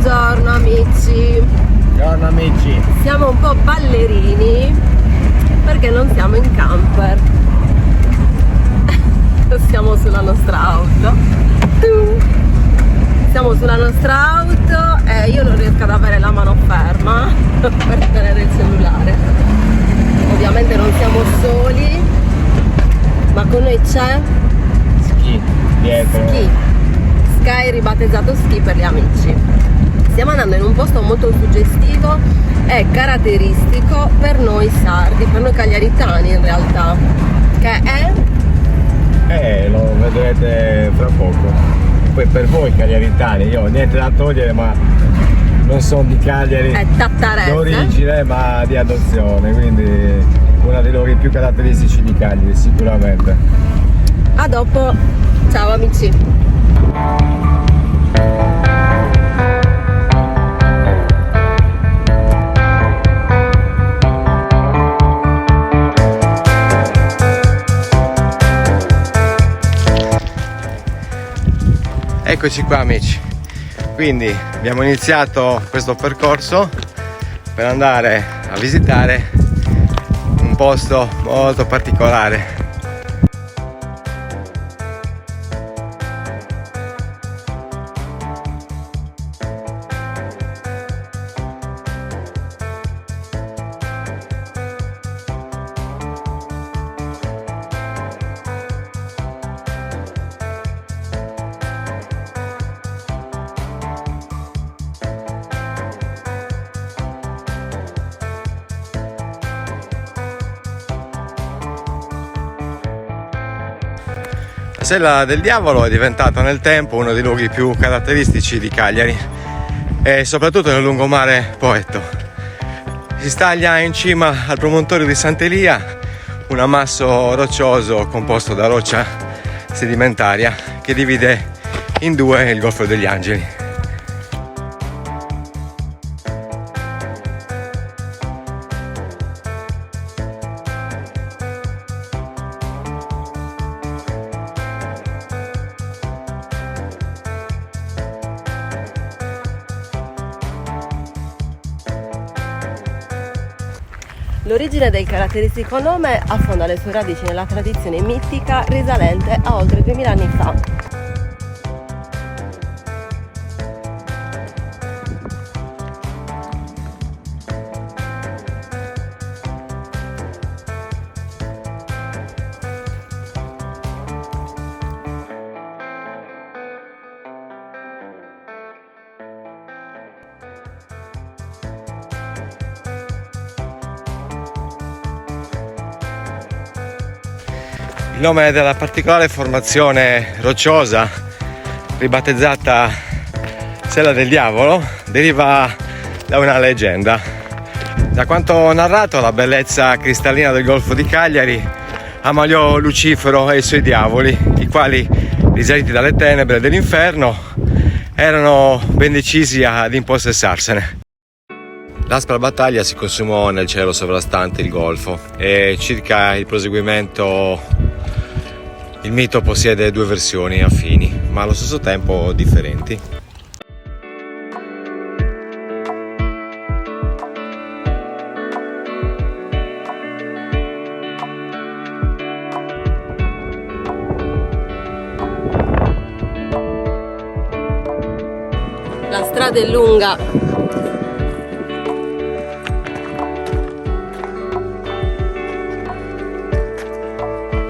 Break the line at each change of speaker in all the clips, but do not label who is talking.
Buongiorno amici.
Buongiorno amici.
Siamo un po' ballerini perché non siamo in camper. Siamo sulla nostra auto. Siamo sulla nostra auto e io non riesco ad avere la mano ferma per tenere il cellulare. Ovviamente non siamo soli, ma con noi c'è
Ski dietro.
Ski. Sky ribattezzato Ski per gli amici. Stiamo andando in un posto molto suggestivo e caratteristico per noi sardi, per noi cagliaritani in realtà, che è...
Lo vedrete fra poco. Poi per voi cagliaritani, io ho niente da togliere, ma non sono di Cagliari
è Tattarese
d'origine, ma di adozione, quindi uno dei luoghi più caratteristici di Cagliari sicuramente.
A dopo, ciao amici.
Eccoci qua amici, quindi abbiamo iniziato questo percorso per andare a visitare un posto molto particolare. La Sella del Diavolo è diventata nel tempo uno dei luoghi più caratteristici di Cagliari e soprattutto nel lungomare Poetto. Si staglia in cima al promontorio di Sant'Elia, un ammasso roccioso composto da roccia sedimentaria che divide in due il Golfo degli Angeli.
L'origine del caratteristico nome affonda le sue radici nella tradizione mitica risalente a oltre 2000 anni fa.
Il nome della particolare formazione rocciosa, ribattezzata Sella del Diavolo, deriva da una leggenda. Da quanto narrato, la bellezza cristallina del Golfo di Cagliari ammaliò Lucifero e i suoi diavoli, i quali, risaliti dalle tenebre dell'inferno, erano ben decisi ad impossessarsene. L'aspra battaglia si consumò nel cielo sovrastante il Golfo e circa il proseguimento il mito possiede due versioni affini, ma allo stesso tempo differenti.
La strada è lunga.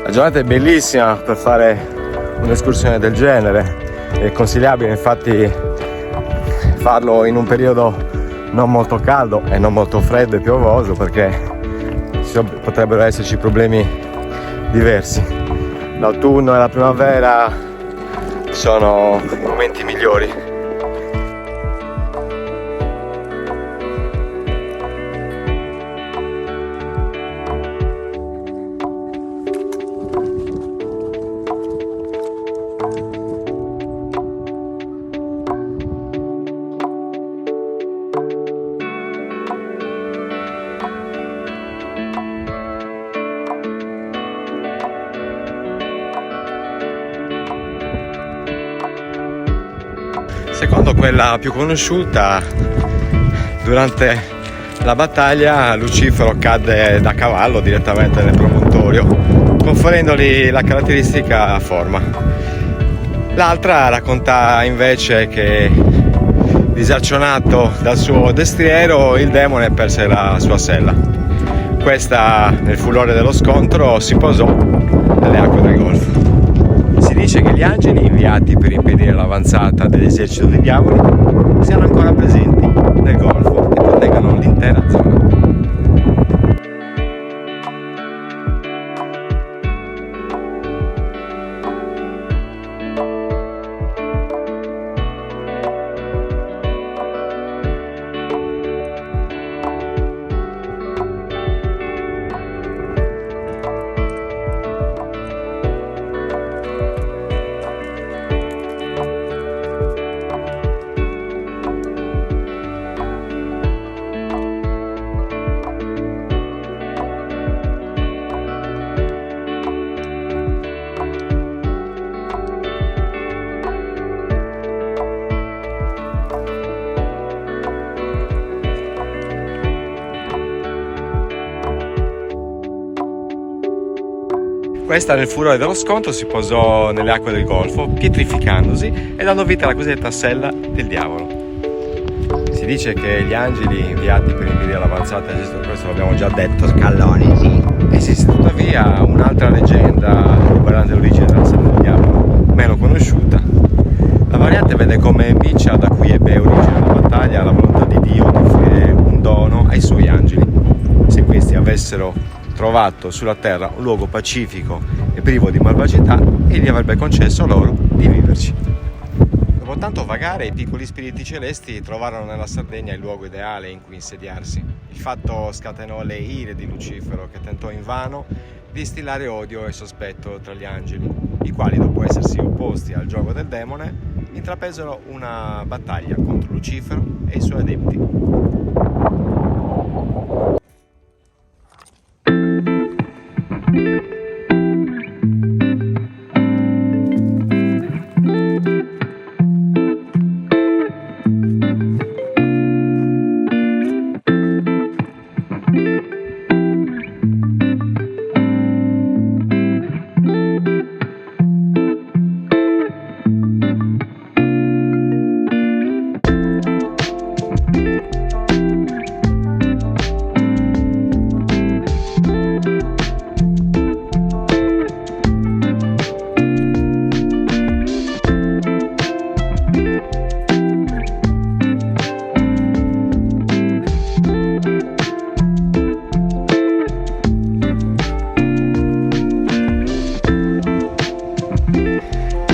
La giornata è bellissima per fare un'escursione del genere, è consigliabile infatti farlo in un periodo non molto caldo e non molto freddo e piovoso, perché potrebbero esserci problemi diversi. L'autunno e la primavera sono i momenti migliori. Soprattutto quella più conosciuta, durante la battaglia Lucifero cadde da cavallo direttamente nel promontorio, conferendogli la caratteristica forma. L'altra racconta invece che, disarcionato dal suo destriero, il demone perse la sua sella. Questa, nel furore dello scontro, si posò nelle acque del Golfo. Si dice che gli angeli inviati per impedire l'avanzata dell'esercito dei diavoli siano ancora presenti nel Golfo e proteggano l'intera zona. Questa, nel furore dello scontro, si posò nelle acque del Golfo, pietrificandosi e dando vita alla cosiddetta sella del diavolo. Si dice che gli angeli inviati per impedire l'avanzata, questo l'abbiamo già detto, scalloni, sì. Esiste tuttavia un'altra leggenda riguardante l'origine della sella del diavolo, meno conosciuta. La variante vede come Micia, da cui ebbe origine la battaglia, la volontà di Dio di offrire un dono ai suoi angeli. Se questi avessero trovato sulla terra un luogo pacifico e privo di malvagità, egli avrebbe concesso loro di viverci. Dopo tanto vagare, i piccoli spiriti celesti trovarono nella Sardegna il luogo ideale in cui insediarsi. Il fatto scatenò le ire di Lucifero, che tentò invano di instillare odio e sospetto tra gli angeli, i quali, dopo essersi opposti al gioco del demone, intrapresero una battaglia contro Lucifero e i suoi adepti.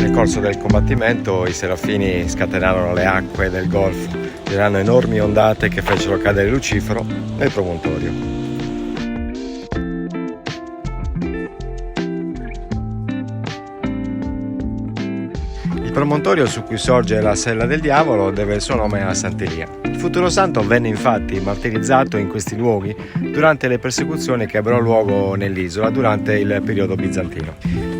Nel corso del combattimento i serafini scatenarono le acque del Golfo, generando enormi ondate che fecero cadere Lucifero nel promontorio. Il promontorio su cui sorge la sella del diavolo deve il suo nome a Sant'Elia. Il futuro santo venne infatti martirizzato in questi luoghi durante le persecuzioni che ebbero luogo nell'isola durante il periodo bizantino.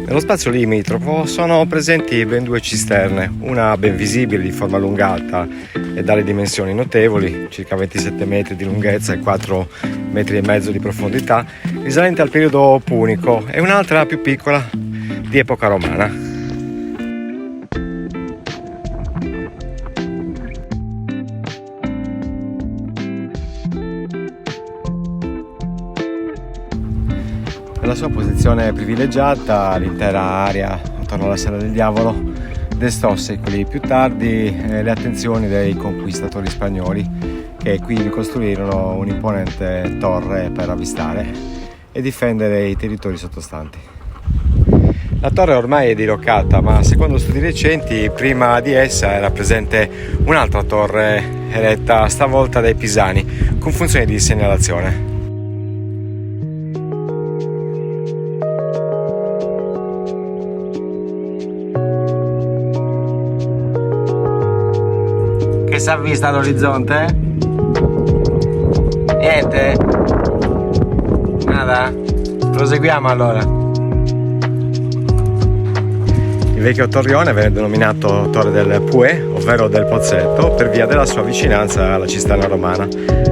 Nello spazio limitrofo sono presenti ben 2 cisterne, una ben visibile di forma allungata e dalle dimensioni notevoli, circa 27 metri di lunghezza e 4 metri e mezzo di profondità, risalente al periodo punico, e un'altra più piccola di epoca romana. Per la sua posizione privilegiata, l'intera area attorno alla sella del diavolo destò secoli più tardi le attenzioni dei conquistatori spagnoli, che qui ricostruirono un'imponente torre per avvistare e difendere i territori sottostanti. La torre ormai è diroccata, ma secondo studi recenti prima di essa era presente un'altra torre eretta stavolta dai pisani con funzione di segnalazione. Che si avvista all'orizzonte? Niente? Nada? Proseguiamo allora. Il vecchio torrione venne denominato Torre del Pue, ovvero del Pozzetto, per via della sua vicinanza alla cisterna romana.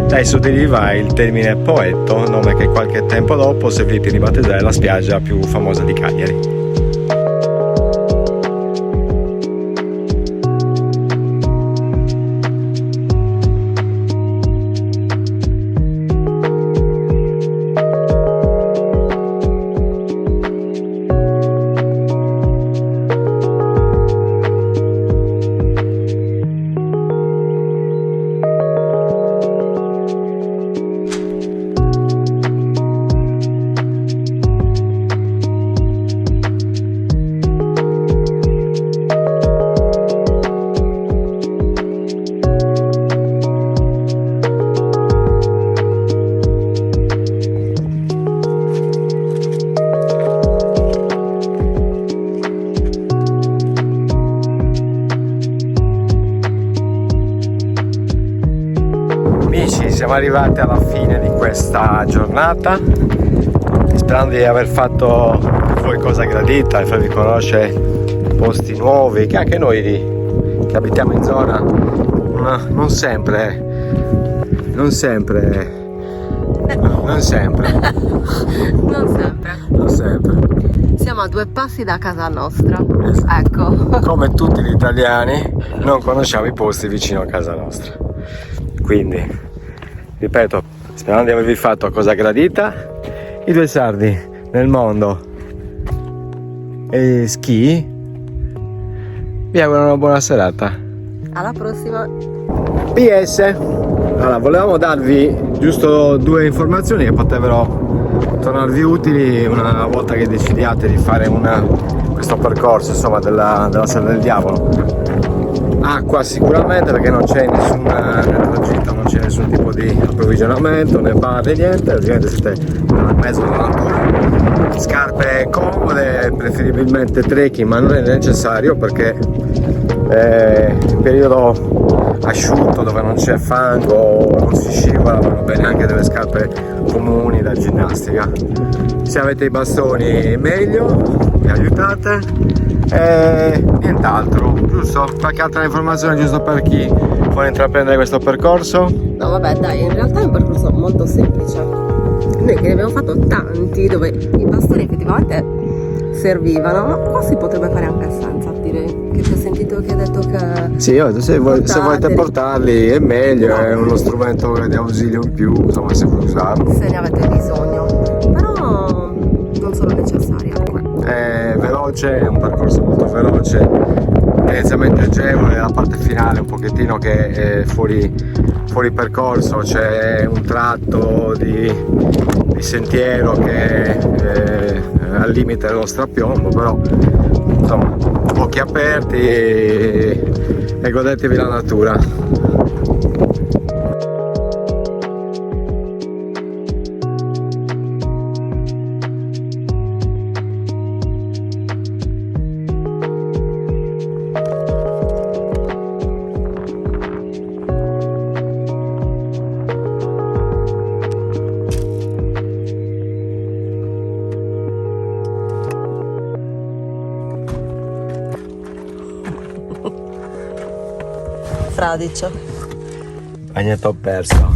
Da esso deriva il termine Poetto, nome che qualche tempo dopo servì per ribattezzare la spiaggia più famosa di Cagliari. Siamo arrivati alla fine di questa giornata, sperando di aver fatto per voi cosa gradita e farvi conoscere posti nuovi che anche noi che abitiamo in zona non sempre
siamo a 2 passi da casa nostra, ecco.
Come tutti gli italiani non conosciamo i posti vicino a casa nostra, quindi ripeto, sperando di avervi fatto cosa gradita, i 2 sardi nel mondo e ski vi auguro una buona serata.
Alla prossima.
PS, allora, volevamo darvi giusto 2 informazioni che potrebbero tornarvi utili una volta che decidiate di fare questo percorso, insomma, della Serra del Diavolo. Acqua sicuramente, perché non c'è nessun nel tragitto, non c'è nessun tipo di approvvigionamento, né bar né niente, ovviamente siete nel mezzo della natura. Scarpe comode, preferibilmente trekking, ma non è necessario perché in periodo asciutto dove non c'è fango, non si scivola, vanno bene anche delle scarpe comuni da ginnastica. Se avete i bastoni meglio, mi aiutate. E nient'altro, giusto? Qualche altra informazione giusto per chi vuole intraprendere questo percorso?
No vabbè dai, in realtà è un percorso molto semplice. Noi che ne abbiamo fatto tanti dove i bastoni effettivamente servivano, ma qua si potrebbe fare anche senza, direi. Che ti ho sentito che hai detto che...
Sì, se volete portarli è meglio, è uno strumento di ausilio in più, insomma, se vuoi usarlo.
Se ne avete bisogno, però non sono necessari.
È veloce, è un percorso molto veloce, inizialmente agevole, la parte finale un pochettino che è fuori percorso, c'è un tratto di sentiero che è al limite dello strapiombo, però insomma occhi aperti e godetevi la natura.
Fradicio.
Bagnetto perso.